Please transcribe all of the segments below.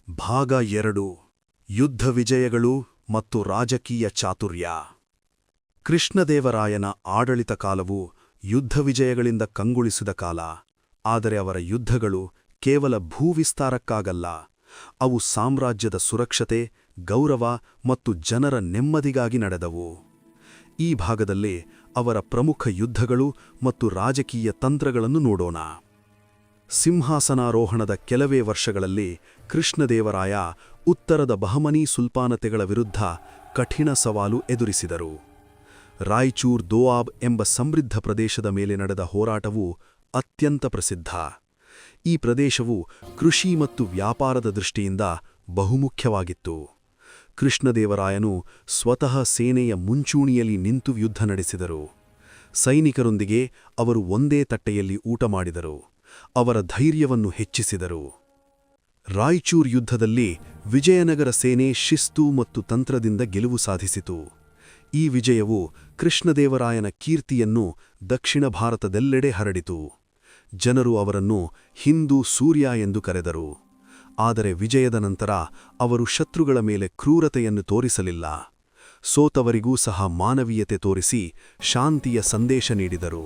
ಭಾಗ 2 ಯುದ್ಧ ವಿಜಯಗಳು ಮತ್ತು ರಾಜಕೀಯ ಚಾತುರ್ಯ. ಕೃಷ್ಣದೇವರಾಯನ ಆಡಳಿತ ಕಾಲವು ಯುದ್ಧ ವಿಜಯಗಳಿಂದ ಕಂಗೊಳಿಸಿದ ಕಾಲ. ಆದರೆ ಅವರ ಯುದ್ಧಗಳು ಕೇವಲ ಭೂವಿಸ್ತಾರಕ್ಕಾಗಲ್ಲ, ಅವು ಸಾಮ್ರಾಜ್ಯದ ಸುರಕ್ಷತೆ, ಗೌರವ ಮತ್ತು ಜನರ ನೆಮ್ಮದಿಗಾಗಿ ನಡೆದವು. ಈ ಭಾಗದಲ್ಲಿ ಅವರ ಪ್ರಮುಖ ಯುದ್ಧಗಳು ಮತ್ತು ರಾಜಕೀಯ ತಂತ್ರಗಳನ್ನು ನೋಡೋಣ. ಸಿಂಹಾಸನಾರೋಹಣದ ಕೆಲವೇ ವರ್ಷಗಳಲ್ಲಿ ಕೃಷ್ಣದೇವರಾಯ ಉತ್ತರದ ಬಹಮನಿ ಸುಲ್ತಾನತೆಗಳ ವಿರುದ್ಧ ಕಠಿಣ ಸವಾಲು ಎದುರಿಸಿದರು. ರಾಯಚೂರ್ ದೋಆಬ್ ಎಂಬ ಸಮೃದ್ಧ ಪ್ರದೇಶದ ಮೇಲೆ ನಡೆದ ಹೋರಾಟವು ಅತ್ಯಂತ ಪ್ರಸಿದ್ಧ. ಈ ಪ್ರದೇಶವು ಕೃಷಿ ಮತ್ತು ವ್ಯಾಪಾರದ ದೃಷ್ಟಿಯಿಂದ ಬಹುಮುಖ್ಯವಾಗಿತ್ತು. ಕೃಷ್ಣದೇವರಾಯನು ಸ್ವತಃ ಸೇನೆಯ ಮುಂಚೂಣಿಯಲ್ಲಿ ನಿಂತು ಯುದ್ಧ ನಡೆಸಿದರು. ಸೈನಿಕರೊಂದಿಗೆ ಅವರು ಒಂದೇ ತಟ್ಟೆಯಲ್ಲಿ ಊಟ ಮಾಡಿದರು, ಅವರ ಧೈರ್ಯವನ್ನು ಹೆಚ್ಚಿಸಿದರು. ರಾಯಚೂರ್ ಯುದ್ಧದಲ್ಲಿ ವಿಜಯನಗರ ಸೇನೆ ಶಿಸ್ತು ಮತ್ತು ತಂತ್ರದಿಂದ ಗೆಲುವು ಸಾಧಿಸಿತು. ಈ ವಿಜಯವು ಕೃಷ್ಣದೇವರಾಯನ ಕೀರ್ತಿಯನ್ನು ದಕ್ಷಿಣ ಭಾರತದೆಲ್ಲೆಡೆ ಹರಡಿತು. ಜನರು ಅವರನ್ನು ಹಿಂದೂ ಸೂರ್ಯ ಎಂದು ಕರೆದರು. ಆದರೆ ವಿಜಯದ ನಂತರ ಅವರು ಶತ್ರುಗಳ ಮೇಲೆ ಕ್ರೂರತೆಯನ್ನು ತೋರಿಸಲಿಲ್ಲ. ಸೋತವರಿಗೂ ಸಹ ಮಾನವೀಯತೆ ತೋರಿಸಿ ಶಾಂತಿಯ ಸಂದೇಶ ನೀಡಿದರು.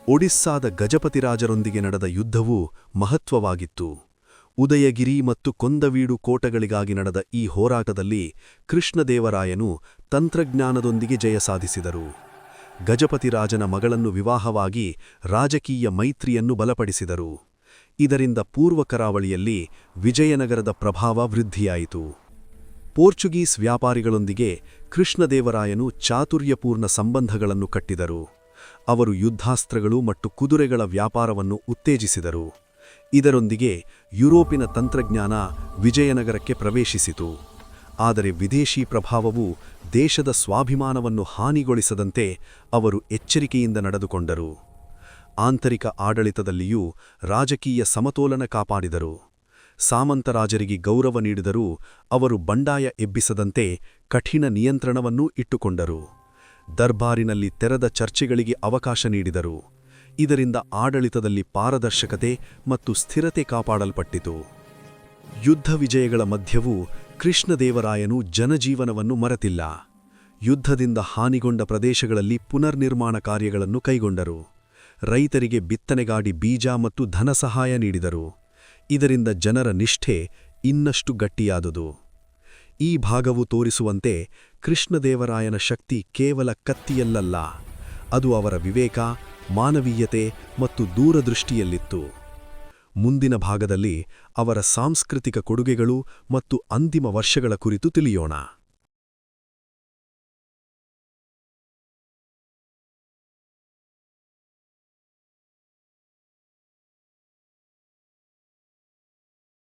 ಒಡಿಸ್ಸಾದ ಗಜಪತಿರಾಜರೊಂದಿಗೆ ನಡೆದ ಯುದ್ಧವೂ ಮಹತ್ವವಾಗಿತ್ತು. ಉದಯಗಿರಿ ಮತ್ತು ಕೊಂದವೀಡು ಕೋಟೆಗಳಿಗಾಗಿ ನಡೆದ ಈ ಹೋರಾಟದಲ್ಲಿ ಕೃಷ್ಣದೇವರಾಯನು ತಂತ್ರಜ್ಞಾನದೊಂದಿಗೆ ಜಯ ಸಾಧಿಸಿದರು. ಗಜಪತಿರಾಜನ ಮಗಳನ್ನು ವಿವಾಹವಾಗಿ ರಾಜಕೀಯ ಮೈತ್ರಿಯನ್ನು ಬಲಪಡಿಸಿದರು. ಇದರಿಂದ ಪೂರ್ವ ಕರಾವಳಿಯಲ್ಲಿ ವಿಜಯನಗರದ ಪ್ರಭಾವ ವೃದ್ಧಿಯಾಯಿತು. ಪೋರ್ಚುಗೀಸ್ ವ್ಯಾಪಾರಿಗಳೊಂದಿಗೆ ಕೃಷ್ಣದೇವರಾಯನು ಚಾತುರ್ಯಪೂರ್ಣ ಸಂಬಂಧಗಳನ್ನು ಕಟ್ಟಿದರು. ಅವರು ಯುದ್ಧಾಸ್ತ್ರಗಳು ಮತ್ತು ಕುದುರೆಗಳ ವ್ಯಾಪಾರವನ್ನು ಉತ್ತೇಜಿಸಿದರು. ಇದರೊಂದಿಗೆ ಯುರೋಪಿನ ತಂತ್ರಜ್ಞಾನ ವಿಜಯನಗರಕ್ಕೆ ಪ್ರವೇಶಿಸಿತು. ಆದರೆ ವಿದೇಶಿ ಪ್ರಭಾವವು ದೇಶದ ಸ್ವಾಭಿಮಾನವನ್ನು ಹಾನಿಗೊಳಿಸದಂತೆ ಅವರು ಎಚ್ಚರಿಕೆಯಿಂದ ನಡೆದುಕೊಂಡರು. ಆಂತರಿಕ ಆಡಳಿತದಲ್ಲಿಯೂ ರಾಜಕೀಯ ಸಮತೋಲನ ಕಾಪಾಡಿದರು. ಸಾಮಂತರಾಜರಿಗೆ ಗೌರವ ನೀಡಿದರೂ ಅವರು ಬಂಡಾಯ ಎಬ್ಬಿಸದಂತೆ ಕಠಿಣ ನಿಯಂತ್ರಣವನ್ನೂ ಇಟ್ಟುಕೊಂಡರು. ದರ್ಬಾರಿನಲ್ಲಿ ತೆರೆದ ಚರ್ಚೆಗಳಿಗೆ ಅವಕಾಶ ನೀಡಿದರು. ಇದರಿಂದ ಆಡಳಿತದಲ್ಲಿ ಪಾರದರ್ಶಕತೆ ಮತ್ತು ಸ್ಥಿರತೆ ಕಾಪಾಡಲ್ಪಟ್ಟಿತು. ಯುದ್ಧ ವಿಜಯಗಳ ಮಧ್ಯವೂ ಕೃಷ್ಣದೇವರಾಯನು ಜನಜೀವನವನ್ನು ಮರೆತಿಲ್ಲ. ಯುದ್ಧದಿಂದ ಹಾನಿಗೊಂಡ ಪ್ರದೇಶಗಳಲ್ಲಿ ಪುನರ್ನಿರ್ಮಾಣ ಕಾರ್ಯಗಳನ್ನು ಕೈಗೊಂಡರು. ರೈತರಿಗೆ ಬಿತ್ತನೆಗಾಡಿ ಬೀಜ ಮತ್ತು ಧನಸಹಾಯ ನೀಡಿದರು. ಇದರಿಂದ ಜನರ ನಿಷ್ಠೆ ಇನ್ನಷ್ಟು ಗಟ್ಟಿಯಾದುದು. ಈ ಭಾಗವು ತೋರಿಸುವಂತೆ ಕೃಷ್ಣದೇವರಾಯನ ಶಕ್ತಿ ಕೇವಲ ಕತ್ತಿಯಲ್ಲಲ್ಲ, ಅದು ಅವರ ವಿವೇಕ, ಮಾನವೀಯತೆ ಮತ್ತು ದೂರದೃಷ್ಟಿಯಲ್ಲಿತ್ತು. ಮುಂದಿನ ಭಾಗದಲ್ಲಿ ಅವರ ಸಾಂಸ್ಕೃತಿಕ ಕೊಡುಗೆಗಳು ಮತ್ತು ಅಂತಿಮ ವರ್ಷಗಳ ಕುರಿತು ತಿಳಿಯೋಣ.